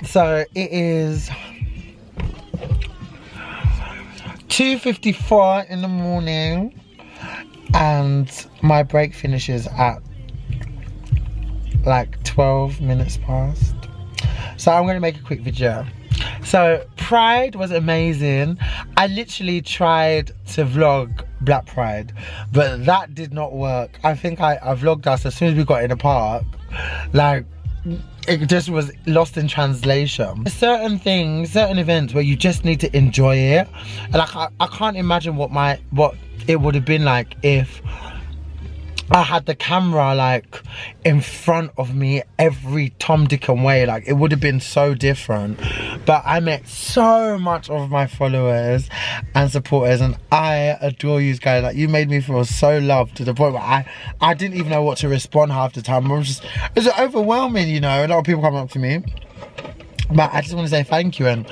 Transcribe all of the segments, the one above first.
So it is 2:54 in the morning and my break finishes at like 12 minutes past. So I'm gonna make a quick video. So Pride was amazing. I literally tried to vlog Black Pride, but that did not work. I think I vlogged us as soon as we got in the park. Like, it just was lost in translation. There's certain things, certain events where you just need to enjoy it. Like I can't imagine what it would have been like if I had the camera like in front of me every Tom, Dick and way. Like, it would have been so different. But I met so much of my followers and supporters, and I adore you guys. Like, you made me feel so loved to the point where I didn't even know what to respond half the time. It was overwhelming, you know. A lot of people come up to me. But I just want to say thank you. And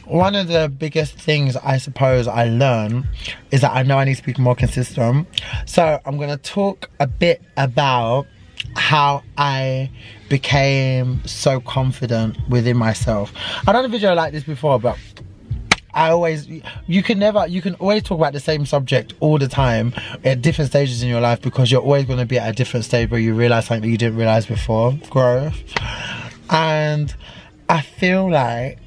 one of the biggest things I suppose I learned is that I know I need to be more consistent. So I'm going to talk a bit about how I became so confident within myself. I've done a video like this before, but you can always talk about the same subject all the time at different stages in your life, because you're always going to be at a different stage where you realize something that you didn't realize before. Growth. And I feel like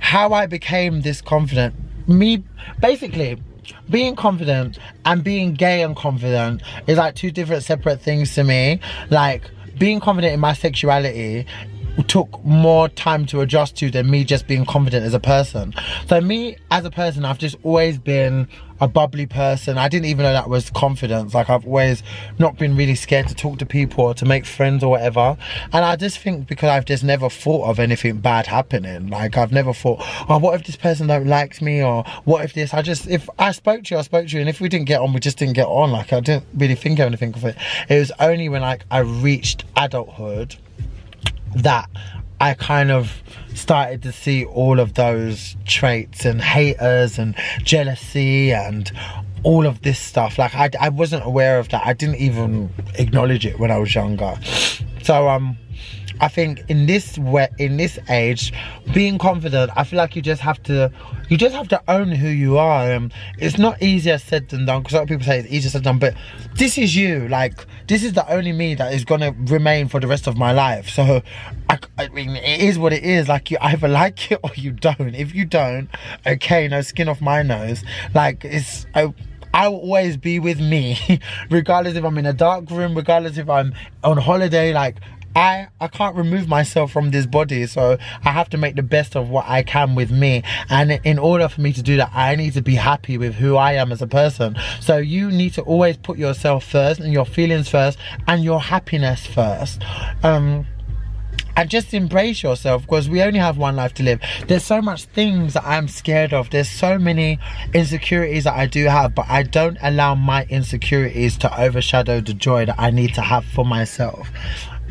how I became this confident, basically being confident and being gay and confident is like two different separate things to me. Like, being confident in my sexuality took more time to adjust to than me just being confident as a person. So me as a person, I've just always been a bubbly person. I didn't even know that was confidence. Like, I've always not been really scared to talk to people or to make friends or whatever. And I just think because I've just never thought of anything bad happening. Like, I've never thought, oh, what if this person don't like me, or what if this, if I spoke to you, I spoke to you, and if we didn't get on, we just didn't get on. Like, I didn't really think of anything of it. It was only when like I reached adulthood that I kind of started to see all of those traits and haters and jealousy and all of this stuff. Like, I wasn't aware of that. I didn't even acknowledge it when I was younger. So I think in this age, being confident, I feel like you just have to own who you are. It's not easier said than done, because a lot of people say it's easier said than done, but this is you. Like, this is the only me that is gonna remain for the rest of my life. So I mean, it is what it is. Like, you either like it or you don't. If you don't, okay, no skin off my nose. Like, I will always be with me regardless if I'm in a dark room, regardless if I'm on holiday. Like, I can't remove myself from this body, so I have to make the best of what I can with me. And in order for me to do that, I need to be happy with who I am as a person. So you need to always put yourself first, and your feelings first, and your happiness first. And just embrace yourself, because we only have one life to live. There's so much things that I'm scared of. There's so many insecurities that I do have, but I don't allow my insecurities to overshadow the joy that I need to have for myself.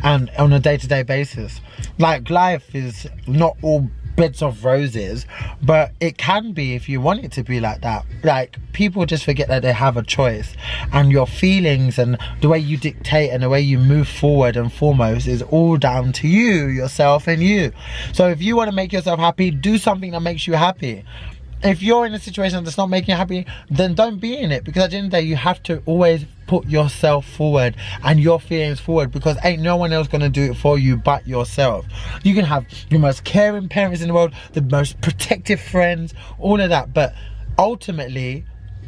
And on a day-to-day basis, like, life is not all beds of roses, but it can be if you want it to be like that. Like, people just forget that they have a choice, and your feelings and the way you dictate and the way you move forward and foremost is all down to you, yourself and you. So if you want to make yourself happy, do something that makes you happy. If you're in a situation that's not making you happy, then don't be in it, because at the end of the day, you have to always put yourself forward and your feelings forward, because ain't no one else gonna do it for you but yourself. You can have the most caring parents in the world, the most protective friends, all of that, but ultimately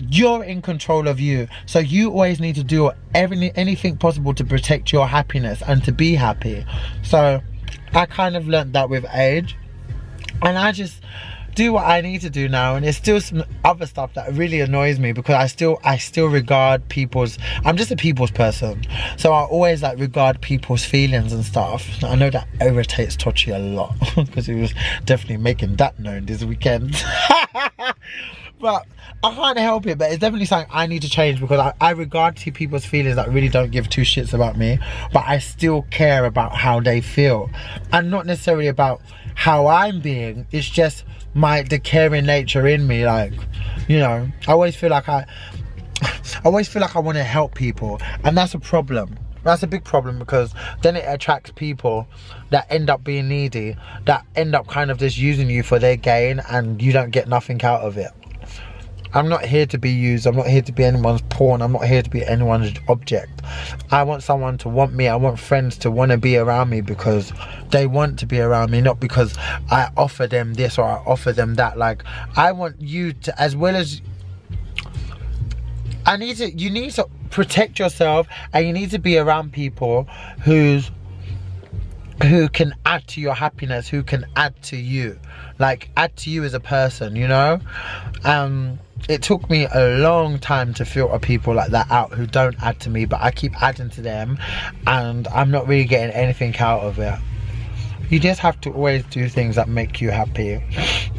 you're in control of you. So you always need to do anything possible to protect your happiness and to be happy. So I kind of learnt that with age, and I just do what I need to do now. And there's still some other stuff that really annoys me, because I still regard I'm just a people's person, so I always like regard people's feelings and stuff. I know that irritates Tochi a lot because he was definitely making that known this weekend. But I can't help it, but it's definitely something I need to change, because I regard people's feelings that really don't give two shits about me, but I still care about how they feel, and not necessarily about how I'm being. It's just the caring nature in me. Like, you know, I always feel like I want to help people, and that's a problem. That's a big problem, because then it attracts people that end up being needy, that end up kind of just using you for their gain, and you don't get nothing out of it. I'm not here to be used. I'm not here to be anyone's pawn. I'm not here to be anyone's object. I want someone to want me. I want friends to want to be around me because they want to be around me, not because I offer them this or I offer them that. Like, I want you to, as well as you need to protect yourself, and you need to be around people who can add to your happiness, who can add to you, like add to you as a person, you know. It took me a long time to filter people like that out who don't add to me, but I keep adding to them and I'm not really getting anything out of it. You just have to always do things that make you happy,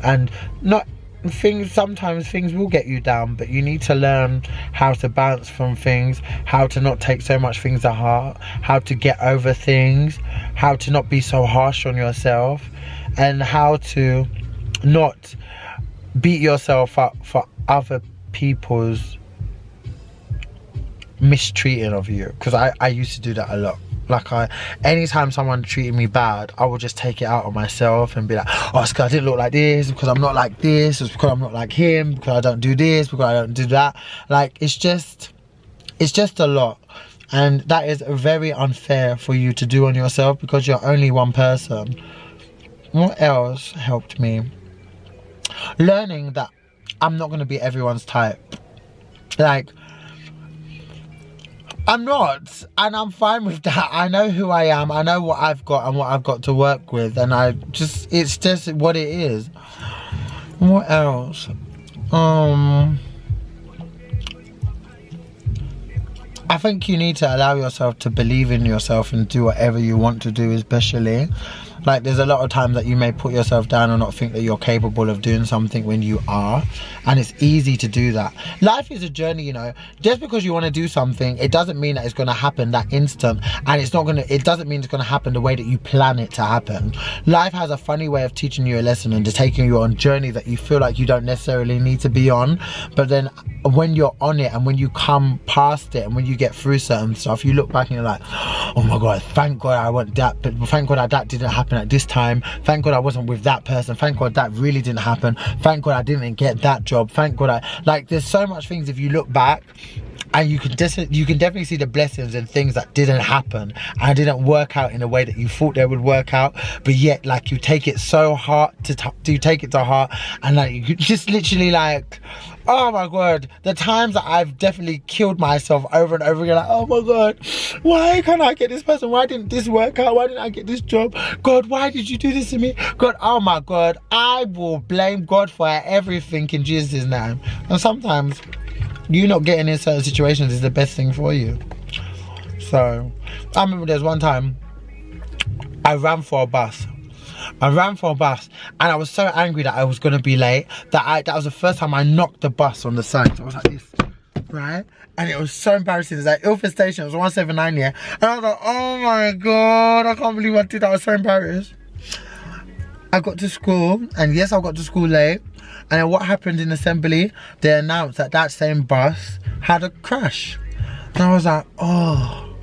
and not things, sometimes things will get you down, but you need to learn how to bounce from things, how to not take so much things to heart, how to get over things, how to not be so harsh on yourself, and how to not beat yourself up for other people's mistreating of you, because I used to do that a lot. Like, anytime someone treated me bad, I would just take it out on myself and be like, oh, it's because I didn't look like this, because I'm not like this, it's because I'm not like him, because I don't do this, because I don't do that. Like, it's just a lot, and that is very unfair for you to do on yourself, because you're only one person. What else helped me? Learning that I'm not going to be everyone's type. Like, I'm not, and I'm fine with that. I know who I am, I know what I've got and what I've got to work with, and it's just what it is. What else? I think you need to allow yourself to believe in yourself and do whatever you want to do, especially. Like, there's a lot of times that you may put yourself down or not think that you're capable of doing something when you are, and it's easy to do that. Life is a journey, you know. Just because you want to do something, it doesn't mean that it's going to happen that instant, and it doesn't mean it's going to happen the way that you plan it to happen. Life has a funny way of teaching you a lesson and just taking you on a journey that you feel like you don't necessarily need to be on, but then when you're on it and when you come past it and when you get through certain stuff, you look back and you're like, oh my God, thank God I want that, but thank God that didn't happen at this time. Thank God I wasn't with that person. Thank God that really didn't happen. Thank God I didn't get that job. Thank God like, there's so much things if you look back, and you can definitely see the blessings and things that didn't happen and didn't work out in a way that you thought they would work out, but yet, like, you take it so hard you take it to heart, and like, you just literally, like, oh my God, the times that I've definitely killed myself over and over again, like, oh my God, why can't I get this person? Why didn't this work out? Why didn't I get this job? God, why did you do this to me? God, oh my God, I will blame God for everything in Jesus' name. And sometimes you not getting in certain situations is the best thing for you. So I remember there's one time I ran for a bus and I was so angry that I was going to be late that was the first time I knocked the bus on the side. So I was like this, right? And it was so embarrassing. It's like Ilford Station, it was 179, yeah, and I was like, oh my God, I can't believe I did that. I was so embarrassed. I got to school, and yes, I got to school late, and then what happened in assembly, they announced that that same bus had a crash, and I was like, oh.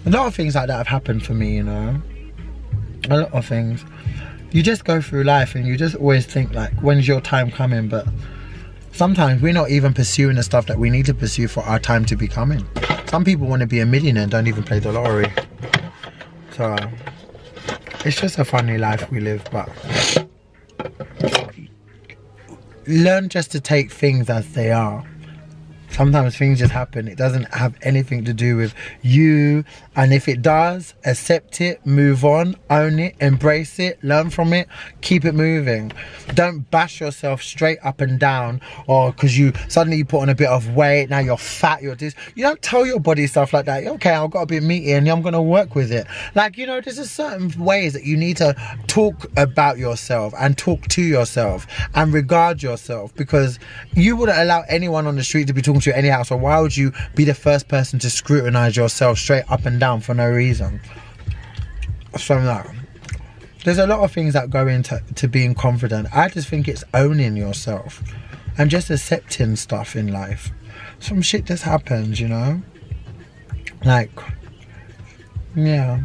A lot of things like that have happened for me, you know. A lot of things. You just go through life and you just always think, like, when's your time coming? But sometimes we're not even pursuing the stuff that we need to pursue for our time to be coming. Some people want to be a millionaire and don't even play the lottery. So it's just a funny life we live, but learn just to take things as they are. Sometimes things just happen. It doesn't have anything to do with you. And if it does, accept it, move on, own it, embrace it, learn from it, keep it moving. Don't bash yourself straight up and down, or because you suddenly put on a bit of weight, now you're fat, you're this. You don't tell your body stuff like that. Okay, I've got a bit meaty and I'm going to work with it. Like, you know, there's a certain ways that you need to talk about yourself and talk to yourself and regard yourself, because you wouldn't allow anyone on the street to be talking to you anyhow, so why would you be the first person to scrutinize yourself straight up and down for no reason? So no, there's a lot of things that go into being confident. I just think it's owning yourself and just accepting stuff in life. Some shit just happens, you know. Like, yeah.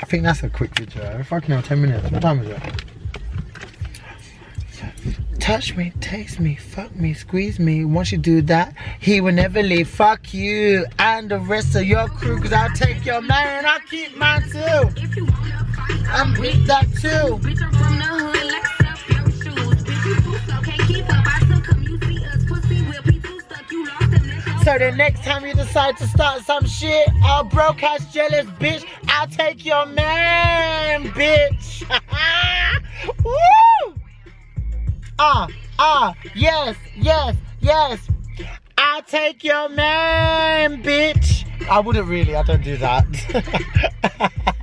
I think that's a quick video. Fucking hell, 10 minutes. What time is it? Touch me, taste me, fuck me, squeeze me. Once you do that, he will never leave. Fuck you and the rest of your crew, cause I'll take your man and I'll keep mine too. I'm with that too. So the next time you decide to start some shit, oh broke ass jealous bitch, I'll take your man, bitch. Woo! Yes, yes, yes. I'll take your man, bitch. I wouldn't really, I don't do that.